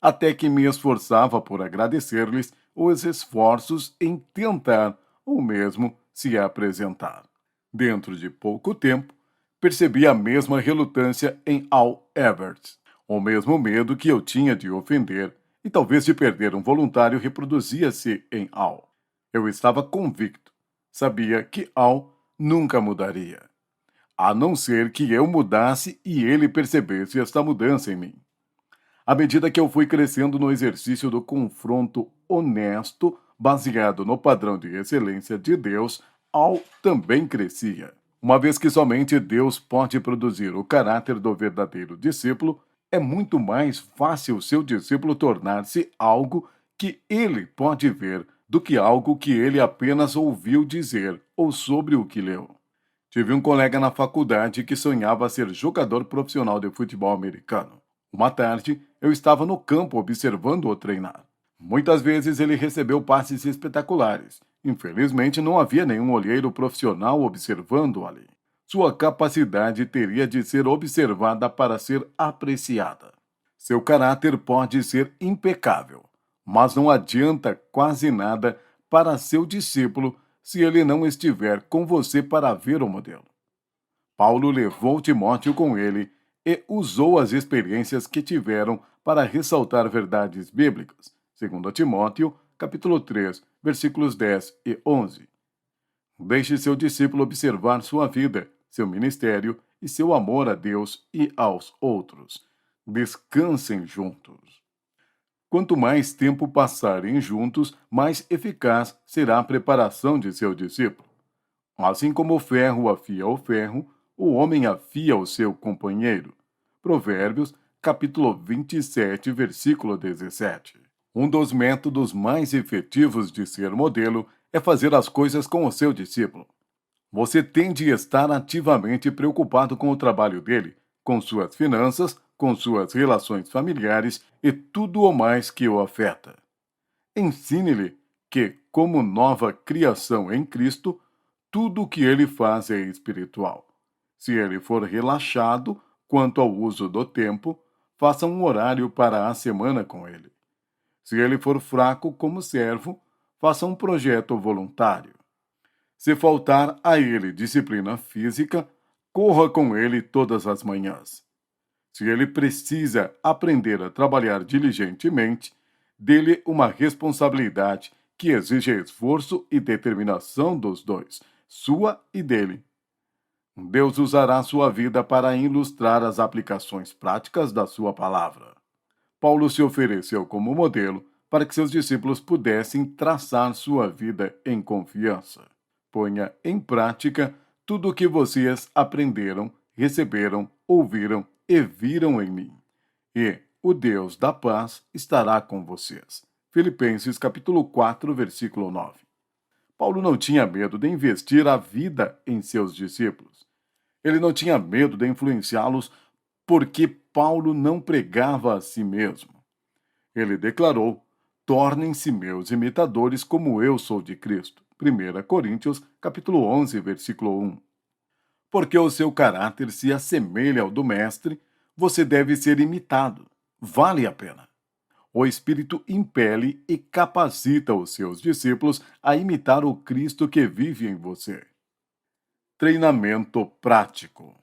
até que me esforçava por agradecer-lhes os esforços em tentar ou mesmo se apresentar. Dentro de pouco tempo, percebi a mesma relutância em Al Everts, o mesmo medo que eu tinha de ofender e talvez de perder um voluntário reproduzia-se em Al. Eu estava convicto, sabia que Al nunca mudaria, a não ser que eu mudasse e ele percebesse esta mudança em mim. À medida que eu fui crescendo no exercício do confronto honesto, baseado no padrão de excelência de Deus, Al também crescia. Uma vez que somente Deus pode produzir o caráter do verdadeiro discípulo, é muito mais fácil seu discípulo tornar-se algo que ele pode ver do que algo que ele apenas ouviu dizer ou sobre o que leu. Tive um colega na faculdade que sonhava ser jogador profissional de futebol americano. Uma tarde, eu estava no campo observando-o treinar. Muitas vezes ele recebeu passes espetaculares. Infelizmente, não havia nenhum olheiro profissional observando-o ali. Sua capacidade teria de ser observada para ser apreciada. Seu caráter pode ser impecável, mas não adianta quase nada para seu discípulo se ele não estiver com você para ver o modelo. Paulo levou Timóteo com ele e usou as experiências que tiveram para ressaltar verdades bíblicas. 2 Timóteo, capítulo 3, versículos 10 e 11. Deixe seu discípulo observar sua vida, seu ministério e seu amor a Deus e aos outros. Descansem juntos. Quanto mais tempo passarem juntos, mais eficaz será a preparação de seu discípulo. Assim como o ferro afia o ferro, o homem afia o seu companheiro. Provérbios, capítulo 27, versículo 17. Um dos métodos mais efetivos de ser modelo é fazer as coisas com o seu discípulo. Você tem de estar ativamente preocupado com o trabalho dele, com suas finanças, com suas relações familiares e tudo o mais que o afeta. Ensine-lhe que, como nova criação em Cristo, tudo o que ele faz é espiritual. Se ele for relaxado quanto ao uso do tempo, faça um horário para a semana com ele. Se ele for fraco como servo, faça um projeto voluntário. Se faltar a ele disciplina física, corra com ele todas as manhãs. Se ele precisa aprender a trabalhar diligentemente, dê-lhe uma responsabilidade que exige esforço e determinação dos dois, sua e dele. Deus usará sua vida para ilustrar as aplicações práticas da sua palavra. Paulo se ofereceu como modelo para que seus discípulos pudessem traçar sua vida em confiança. Ponha em prática tudo o que vocês aprenderam, receberam, ouviram e viram em mim. E o Deus da paz estará com vocês. Filipenses capítulo 4, versículo 9. Paulo não tinha medo de investir a vida em seus discípulos. Ele não tinha medo de influenciá-los porque Paulo não pregava a si mesmo. Ele declarou: tornem-se meus imitadores como eu sou de Cristo. 1 Coríntios, capítulo 11, versículo 1. Porque o seu caráter se assemelha ao do mestre, você deve ser imitado. Vale a pena. O Espírito impele e capacita os seus discípulos a imitar o Cristo que vive em você. Treinamento prático.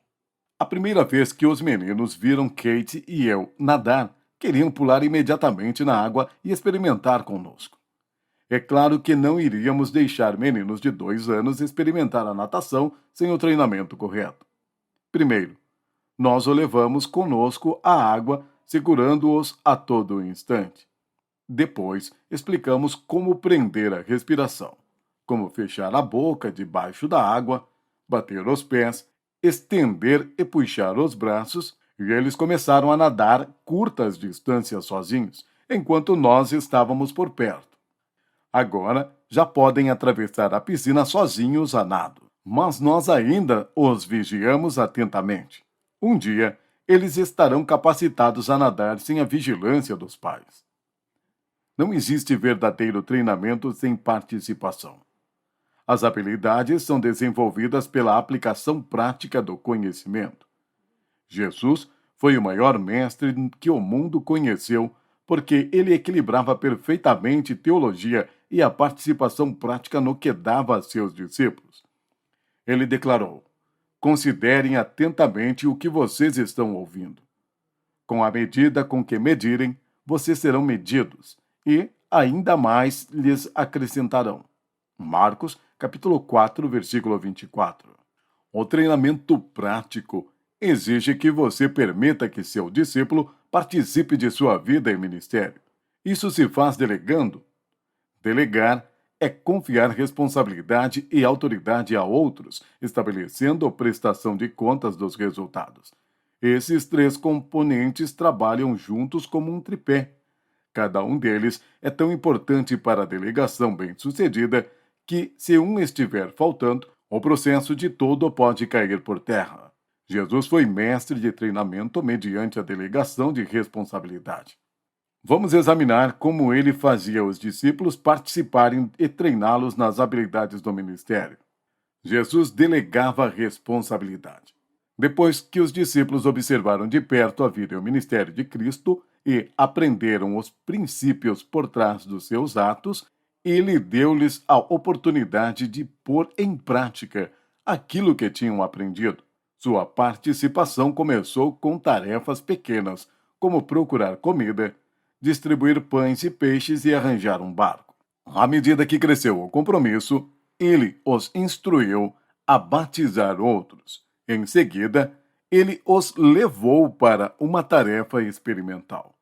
A primeira vez que os meninos viram Kate e eu nadar, queriam pular imediatamente na água e experimentar conosco. É claro que não iríamos deixar meninos de 2 anos experimentar a natação sem o treinamento correto. Primeiro, nós o levamos conosco à água, segurando-os a todo instante. Depois, explicamos como prender a respiração, como fechar a boca debaixo da água, bater os pés, estender e puxar os braços, e eles começaram a nadar curtas distâncias sozinhos, enquanto nós estávamos por perto. Agora, já podem atravessar a piscina sozinhos a nado, mas nós ainda os vigiamos atentamente. Um dia, eles estarão capacitados a nadar sem a vigilância dos pais. Não existe verdadeiro treinamento sem participação. As habilidades são desenvolvidas pela aplicação prática do conhecimento. Jesus foi o maior mestre que o mundo conheceu porque ele equilibrava perfeitamente teologia e a participação prática no que dava a seus discípulos. Ele declarou: considerem atentamente o que vocês estão ouvindo. Com a medida com que medirem, vocês serão medidos, e ainda mais lhes acrescentarão. Marcos, capítulo 4, versículo 24. O treinamento prático exige que você permita que seu discípulo participe de sua vida e ministério. Isso se faz delegando. Delegar é confiar responsabilidade e autoridade a outros, estabelecendo a prestação de contas dos resultados. Esses 3 componentes trabalham juntos como um tripé. Cada um deles é tão importante para a delegação bem-sucedida que, se um estiver faltando, o processo de todo pode cair por terra. Jesus foi mestre de treinamento mediante a delegação de responsabilidade. Vamos examinar como ele fazia os discípulos participarem e treiná-los nas habilidades do ministério. Jesus delegava responsabilidade. Depois que os discípulos observaram de perto a vida e o ministério de Cristo e aprenderam os princípios por trás dos seus atos, ele deu-lhes a oportunidade de pôr em prática aquilo que tinham aprendido. Sua participação começou com tarefas pequenas, como procurar comida, distribuir pães e peixes e arranjar um barco. À medida que cresceu o compromisso, ele os instruiu a batizar outros. Em seguida, ele os levou para uma tarefa experimental.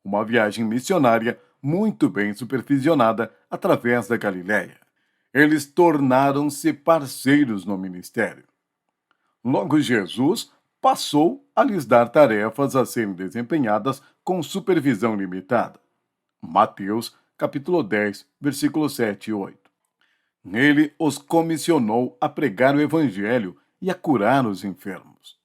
Uma viagem missionária muito bem supervisionada através da Galiléia. Eles tornaram-se parceiros no ministério. Logo, Jesus passou a lhes dar tarefas a serem desempenhadas com supervisão limitada. Mateus, capítulo 10, versículos 7 e 8. Ele os comissionou a pregar o evangelho e a curar os enfermos.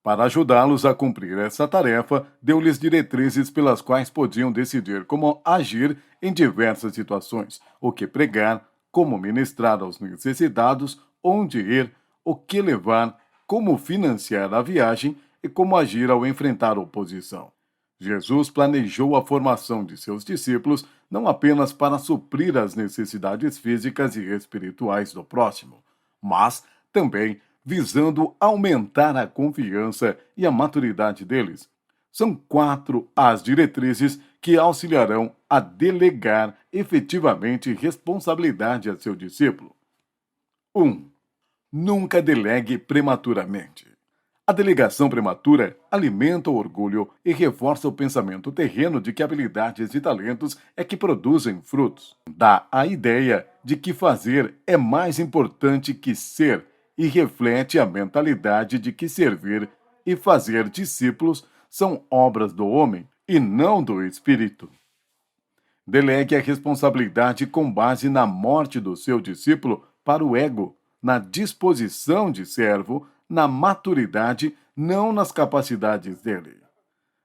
Para ajudá-los a cumprir essa tarefa, deu-lhes diretrizes pelas quais podiam decidir como agir em diversas situações, o que pregar, como ministrar aos necessitados, onde ir, o que levar, como financiar a viagem e como agir ao enfrentar oposição. Jesus planejou a formação de seus discípulos não apenas para suprir as necessidades físicas e espirituais do próximo, mas também visando aumentar a confiança e a maturidade deles. São 4 as diretrizes que auxiliarão a delegar efetivamente responsabilidade a seu discípulo. 1. Nunca delegue prematuramente. A delegação prematura alimenta o orgulho e reforça o pensamento terreno de que habilidades e talentos é que produzem frutos. Dá a ideia de que fazer é mais importante que ser e reflete a mentalidade de que servir e fazer discípulos são obras do homem e não do espírito. Delegue a responsabilidade com base na morte do seu discípulo para o ego, na disposição de servo, na maturidade, não nas capacidades dele.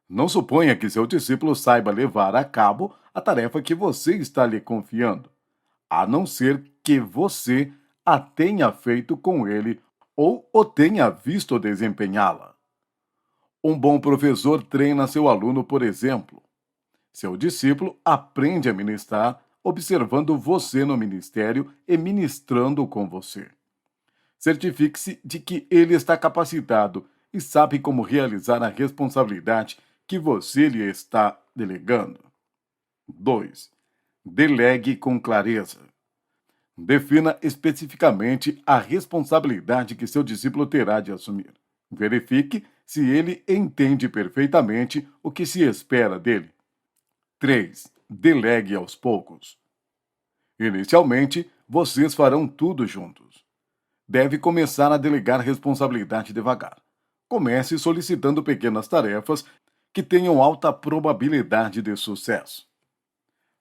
Não suponha que seu discípulo saiba levar a cabo a tarefa que você está lhe confiando, a não ser que você a tenha feito com ele ou o tenha visto desempenhá-la. Um bom professor treina seu aluno, por exemplo. Seu discípulo aprende a ministrar observando você no ministério e ministrando com você. Certifique-se de que ele está capacitado e sabe como realizar a responsabilidade que você lhe está delegando. 2. Delegue com clareza. Defina especificamente a responsabilidade que seu discípulo terá de assumir. Verifique se ele entende perfeitamente o que se espera dele. 3. Delegue aos poucos. Inicialmente, vocês farão tudo juntos. Deve começar a delegar responsabilidade devagar. Comece solicitando pequenas tarefas que tenham alta probabilidade de sucesso.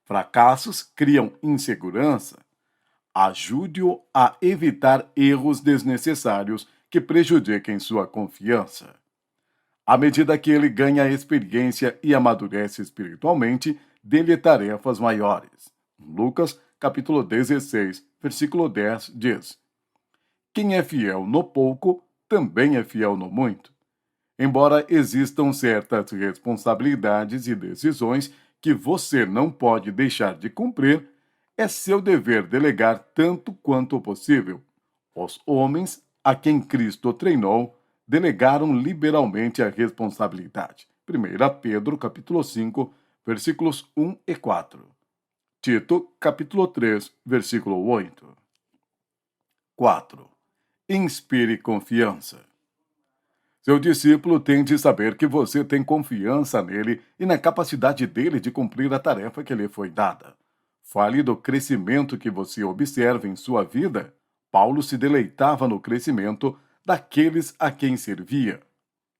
Fracassos criam insegurança. Ajude-o a evitar erros desnecessários que prejudiquem sua confiança. À medida que ele ganha experiência e amadurece espiritualmente, dê-lhe tarefas maiores. Lucas, capítulo 16, versículo 10 diz: Quem é fiel no pouco, também é fiel no muito. Embora existam certas responsabilidades e decisões que você não pode deixar de cumprir, é seu dever delegar tanto quanto possível. Os homens a quem Cristo treinou delegaram liberalmente a responsabilidade. 1 Pedro, capítulo 5, versículos 1 e 4. Tito, capítulo 3, versículo 8. 4. Inspire confiança. Seu discípulo tem de saber que você tem confiança nele e na capacidade dele de cumprir a tarefa que lhe foi dada. Fale do crescimento que você observa em sua vida. Paulo se deleitava no crescimento daqueles a quem servia.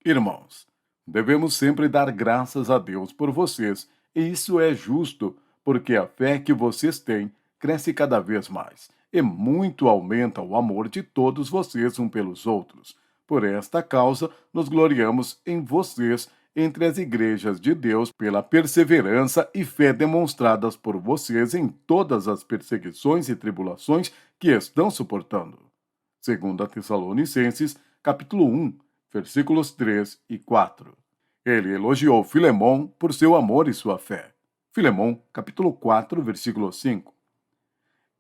Irmãos, devemos sempre dar graças a Deus por vocês, e isso é justo, porque a fé que vocês têm cresce cada vez mais, e muito aumenta o amor de todos vocês um pelos outros. Por esta causa, nos gloriamos em vocês entre as igrejas de Deus pela perseverança e fé demonstradas por vocês em todas as perseguições e tribulações que estão suportando. 2 Tessalonicenses, capítulo 1, versículos 3 e 4. Ele elogiou Filemon por seu amor e sua fé. Filemon, capítulo 4, versículo 5.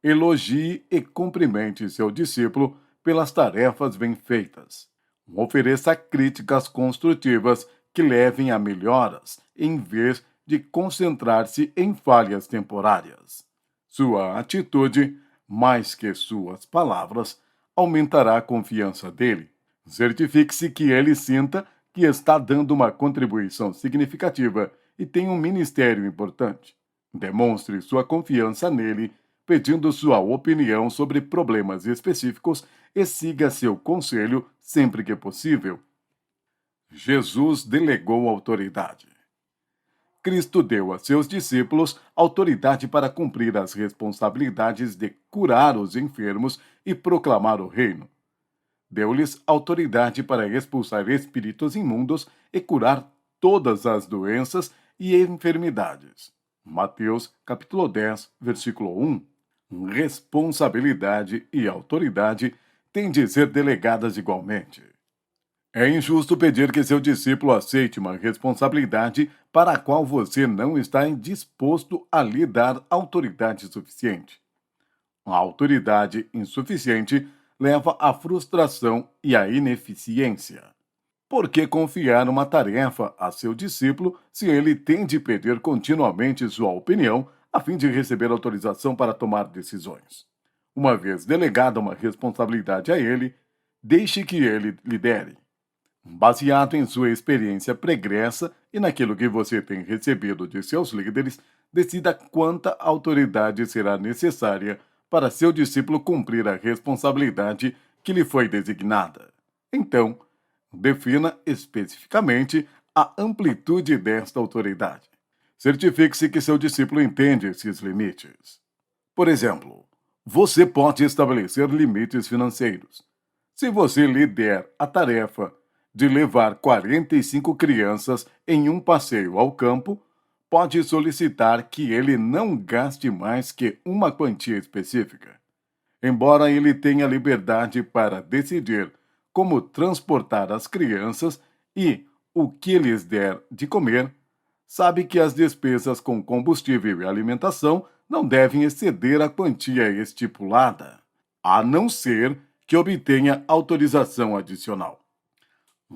Elogie e cumprimente seu discípulo pelas tarefas bem feitas. Ofereça críticas construtivas que levem a melhoras, em vez de concentrar-se em falhas temporárias. Sua atitude, mais que suas palavras, aumentará a confiança dele. Certifique-se que ele sinta que está dando uma contribuição significativa e tem um ministério importante. Demonstre sua confiança nele, pedindo sua opinião sobre problemas específicos e siga seu conselho sempre que possível. Jesus delegou autoridade. Cristo deu a seus discípulos autoridade para cumprir as responsabilidades de curar os enfermos e proclamar o reino. Deu-lhes autoridade para expulsar espíritos imundos e curar todas as doenças e enfermidades. Mateus, capítulo 10, versículo 1. Responsabilidade e autoridade têm de ser delegadas igualmente. É injusto pedir que seu discípulo aceite uma responsabilidade para a qual você não está disposto a lhe dar autoridade suficiente. A autoridade insuficiente leva à frustração e à ineficiência. Por que confiar uma tarefa a seu discípulo se ele tem de pedir continuamente sua opinião a fim de receber autorização para tomar decisões? Uma vez delegada uma responsabilidade a ele, deixe que ele lidere. Baseado em sua experiência pregressa e naquilo que você tem recebido de seus líderes, decida quanta autoridade será necessária para seu discípulo cumprir a responsabilidade que lhe foi designada. Então, defina especificamente a amplitude desta autoridade. Certifique-se que seu discípulo entende esses limites. Por exemplo, você pode estabelecer limites financeiros. Se você lhe der a tarefa de levar 45 crianças em um passeio ao campo, pode solicitar que ele não gaste mais que uma quantia específica. Embora ele tenha liberdade para decidir como transportar as crianças e o que lhes der de comer, sabe que as despesas com combustível e alimentação não devem exceder a quantia estipulada, a não ser que obtenha autorização adicional.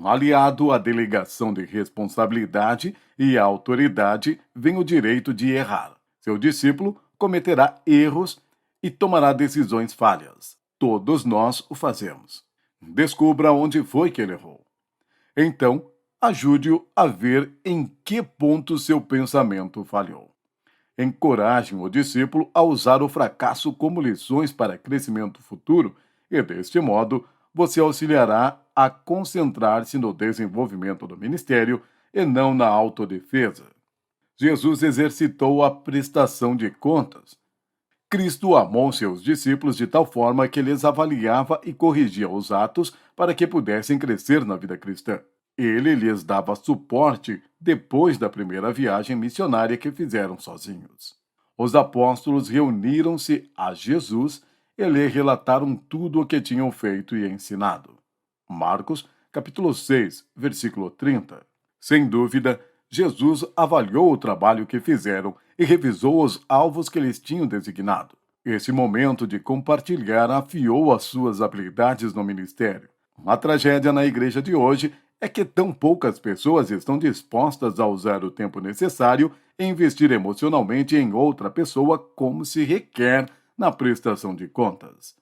Aliado à delegação de responsabilidade e à autoridade, vem o direito de errar. Seu discípulo cometerá erros e tomará decisões falhas. Todos nós o fazemos. Descubra onde foi que ele errou. Então, ajude-o a ver em que ponto seu pensamento falhou. Encoraje o discípulo a usar o fracasso como lições para crescimento futuro e, deste modo, você auxiliará a concentrar-se no desenvolvimento do ministério e não na autodefesa. Jesus exercitou a prestação de contas. Cristo amou seus discípulos de tal forma que lhes avaliava e corrigia os atos para que pudessem crescer na vida cristã. Ele lhes dava suporte depois da primeira viagem missionária que fizeram sozinhos. Os apóstolos reuniram-se a Jesus e lhe relataram tudo o que tinham feito e ensinado. Marcos, capítulo 6, versículo 30. Sem dúvida, Jesus avaliou o trabalho que fizeram e revisou os alvos que lhes tinham designado. Esse momento de compartilhar afiou as suas habilidades no ministério. A tragédia na igreja de hoje é que tão poucas pessoas estão dispostas a usar o tempo necessário e investir emocionalmente em outra pessoa como se requer na prestação de contas.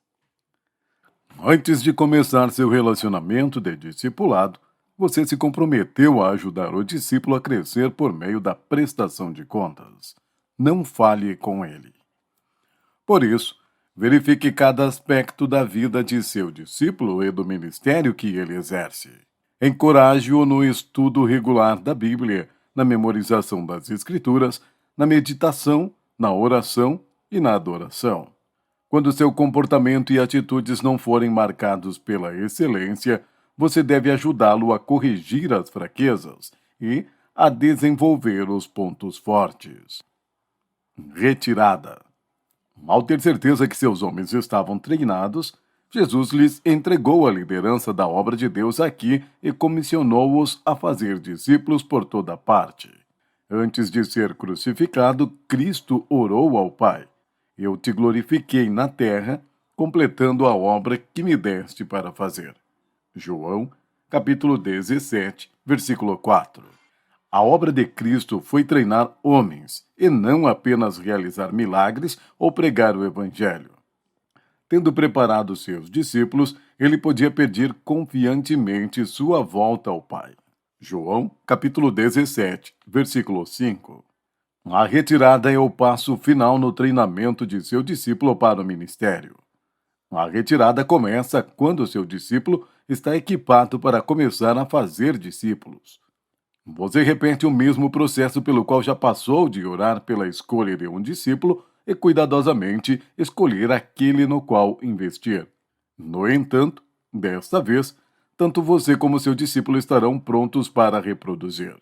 Antes de começar seu relacionamento de discipulado, você se comprometeu a ajudar o discípulo a crescer por meio da prestação de contas. Não falhe com ele. Por isso, verifique cada aspecto da vida de seu discípulo e do ministério que ele exerce. Encoraje-o no estudo regular da Bíblia, na memorização das Escrituras, na meditação, na oração e na adoração. Quando seu comportamento e atitudes não forem marcados pela excelência, você deve ajudá-lo a corrigir as fraquezas e a desenvolver os pontos fortes. Retirada. Ao ter certeza que seus homens estavam treinados, Jesus lhes entregou a liderança da obra de Deus aqui e comissionou-os a fazer discípulos por toda parte. Antes de ser crucificado, Cristo orou ao Pai: Eu te glorifiquei na terra, completando a obra que me deste para fazer. João, capítulo 17, versículo 4. A obra de Cristo foi treinar homens, e não apenas realizar milagres ou pregar o Evangelho. Tendo preparado seus discípulos, ele podia pedir confiantemente sua volta ao Pai. João, capítulo 17, versículo 5. A retirada é o passo final no treinamento de seu discípulo para o ministério. A retirada começa quando seu discípulo está equipado para começar a fazer discípulos. Você repete o mesmo processo pelo qual já passou de orar pela escolha de um discípulo e cuidadosamente escolher aquele no qual investir. No entanto, desta vez, tanto você como seu discípulo estarão prontos para reproduzir.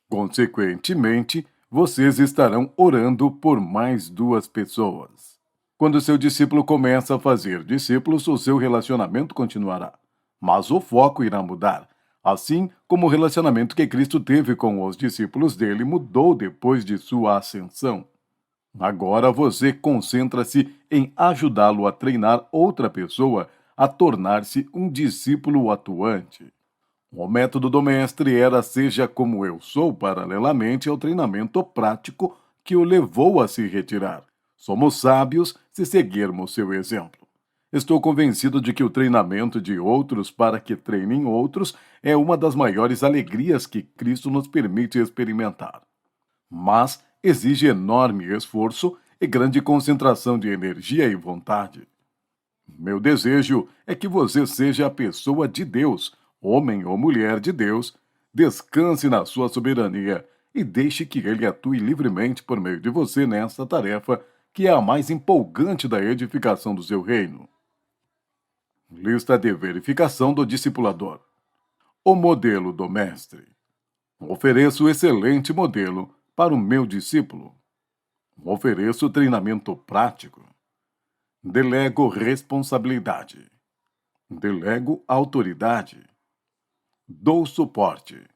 Consequentemente, vocês estarão orando por mais duas pessoas. Quando seu discípulo começa a fazer discípulos, o seu relacionamento continuará, mas o foco irá mudar, assim como o relacionamento que Cristo teve com os discípulos dele mudou depois de sua ascensão. Agora você concentra-se em ajudá-lo a treinar outra pessoa a tornar-se um discípulo atuante. O método do mestre era seja como eu sou, paralelamente ao treinamento prático que o levou a se retirar. Somos sábios se seguirmos seu exemplo. Estou convencido de que o treinamento de outros para que treinem outros é uma das maiores alegrias que Cristo nos permite experimentar. Mas exige enorme esforço e grande concentração de energia e vontade. Meu desejo é que você seja a pessoa de Deus, homem ou mulher de Deus, descanse na sua soberania e deixe que Ele atue livremente por meio de você nessa tarefa que é a mais empolgante da edificação do seu reino. Lista de verificação do discipulador. O modelo do mestre. Ofereço excelente modelo para o meu discípulo. Ofereço treinamento prático. Delego responsabilidade. Delego autoridade. Dou suporte.